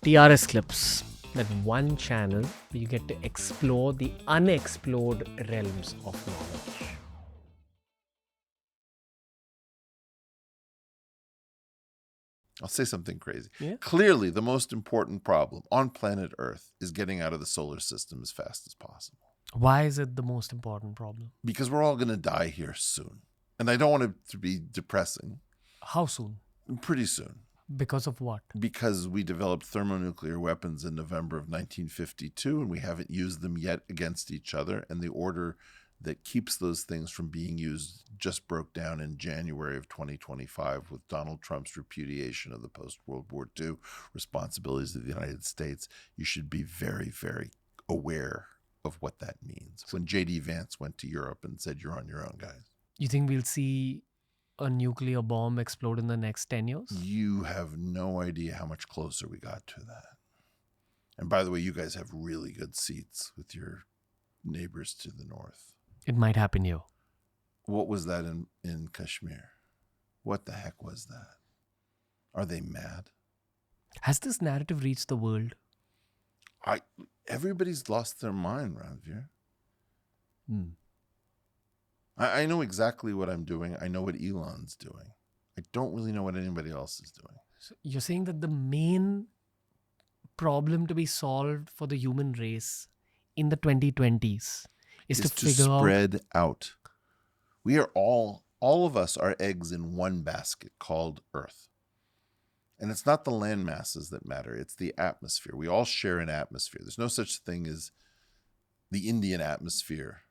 TRS Clips, that one channel where you get to explore the unexplored realms of knowledge. I'll say something crazy. Yeah? Clearly, the most important problem on planet Earth is getting out of the solar system as fast as possible. Why is it the most important problem? Because we're all going to die here soon. And I don't want it to be depressing. How soon? Pretty soon. Because of what? Because we developed thermonuclear weapons in November of 1952, and we haven't used them yet against each other. And the order that keeps those things from being used just broke down in January of 2025 with Donald Trump's repudiation of the post-World War II responsibilities of the United States. You should be very, very aware of what that means. When J.D. Vance went to Europe and said, "You're on your own, guys." You think we'll see a nuclear bomb explode in the next 10 years? You have no idea how much closer we got to that. And by the way, you guys have really good seats with your neighbors to the north. It might happen here. What was that in Kashmir? What the heck was that? Are they mad? Has this narrative reached the world? Everybody's lost their mind, Ranveer. I know exactly what I'm doing. I know what Elon's doing. I don't really know what anybody else is doing. So you're saying that the main problem to be solved for the human race in the 2020s is to figure out... spread out. We are all of us are eggs in one basket called Earth. And it's not the land masses that matter. It's the atmosphere. We all share an atmosphere. There's no such thing as the Indian atmosphere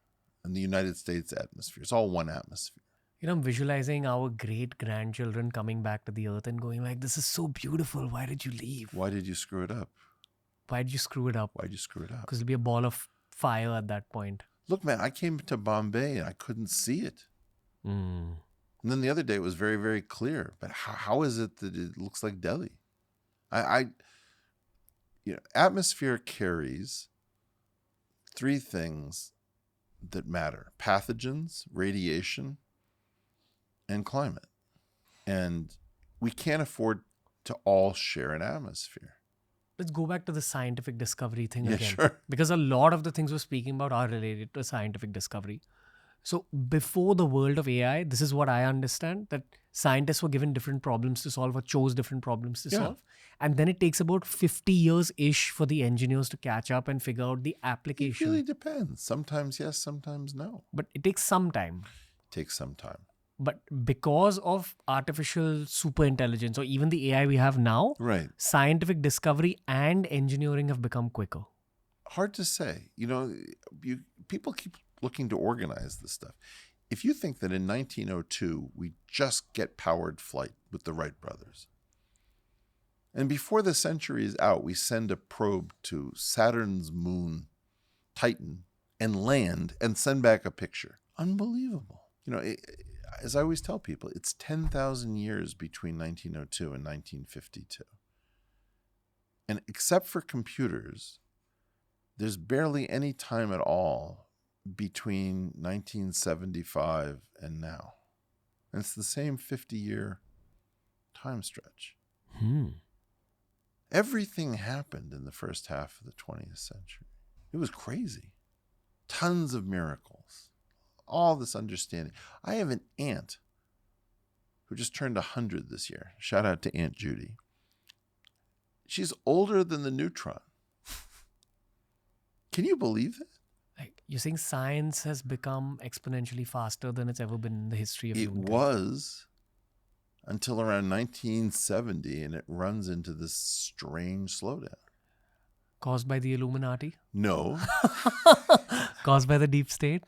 and the United States atmosphere. It's all one atmosphere. You know, I'm visualizing our great-grandchildren coming back to the earth and going like, this is so beautiful. Why did you leave? Why did you screw it up? Why did you screw it up? Why'd you screw it up? Because it'll be a ball of fire at that point. Look, man, I came to Bombay and I couldn't see it. And then the other day it was very, very clear. But how is it that it looks like Delhi? Atmosphere carries three things that matter: pathogens, radiation, and climate. And we can't afford to all share an atmosphere. Let's go back to the scientific discovery thing Yeah, again. sure. Because a lot of the things we're speaking about are related to scientific discovery. So before the world of AI, this is what I understand, that scientists were given different problems to solve or chose different problems to solve. And then it takes about 50 years-ish for the engineers to catch up and figure out the application. It really depends. Sometimes yes, sometimes no. But it takes some time. It takes some time. But because of artificial superintelligence or even the AI we have now, Right. scientific discovery and engineering have become quicker. Hard to say. People keep looking to organize this stuff. If you think that in 1902, we just get powered flight with the Wright brothers, and before the century is out, we send a probe to Saturn's moon, Titan, and land and send back a picture. Unbelievable. As I always tell people, it's 10,000 years between 1902 and 1952. And except for computers, there's barely any time at all between 1975 and now. And it's the same 50-year time stretch. Everything happened in the first half of the 20th century. It was crazy. Tons of miracles. All this understanding. I have an aunt who just turned 100 this year. Shout out to Aunt Judy. She's older than the neutron. Can you believe it? Like, you're saying science has become exponentially faster than it's ever been in the history of It humankind. was until around 1970, and it runs into this strange slowdown. Caused by the Illuminati? No, Caused by the deep state?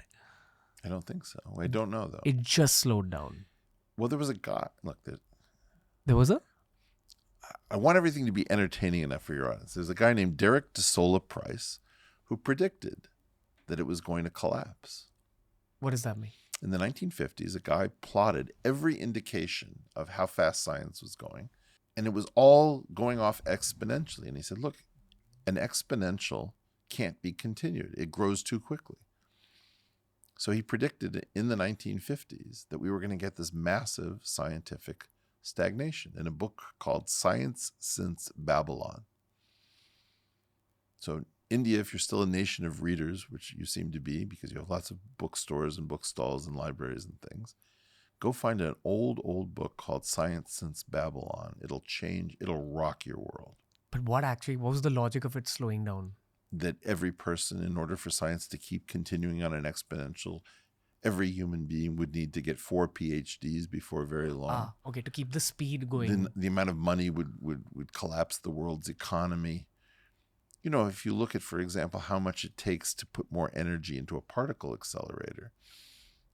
I don't think so. I don't know, though. It just slowed down. Well, there was a guy. Look, There was a? I want everything to be entertaining enough for your audience. There's a guy named Derek DeSola Price who predicted that it was going to collapse. What does that mean? In the 1950s, a guy plotted every indication of how fast science was going, and it was all going off exponentially. And he said, look, an exponential can't be continued. It grows too quickly. So he predicted in the 1950s that we were going to get this massive scientific stagnation in a book called Science Since Babylon. So India, if you're still a nation of readers, which you seem to be because you have lots of bookstores and bookstalls and libraries and things, go find an old book called Science Since Babylon. It'll rock your world. But what was the logic of it slowing down? That every person, in order for science to keep continuing on an exponential, every human being would need to get 4 PhDs before very long. Okay, to keep the speed going. Then the amount of money would collapse the world's economy. You know, if you look at, for example, how much it takes to put more energy into a particle accelerator,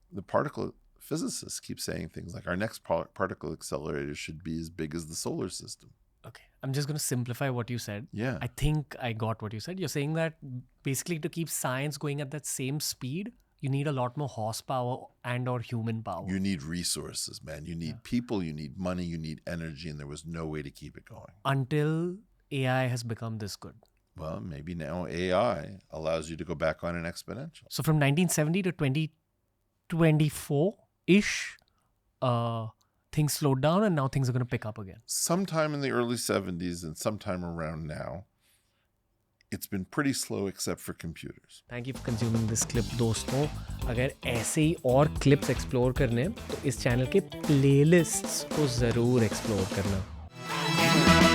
the particle physicists keep saying things like our next particle accelerator should be as big as the solar system. Okay, I'm just going to simplify what you said. Yeah. I think I got what you said. You're saying that basically to keep science going at that same speed, you need a lot more horsepower and or human power. You need resources, man. You need people, you need money, you need energy, and there was no way to keep it going. Until AI has become this good. Well, maybe now AI allows you to go back on an exponential. So from 1970 to 2024-ish, things slowed down and now things are going to pick up again. Sometime in the early 70s and sometime around now, it's been pretty slow except for computers. Thank you for consuming this clip, दोस्तों. अगर ऐसे ही और clips explore करने हैं तो इस channel के playlists को ज़रूर explore करना.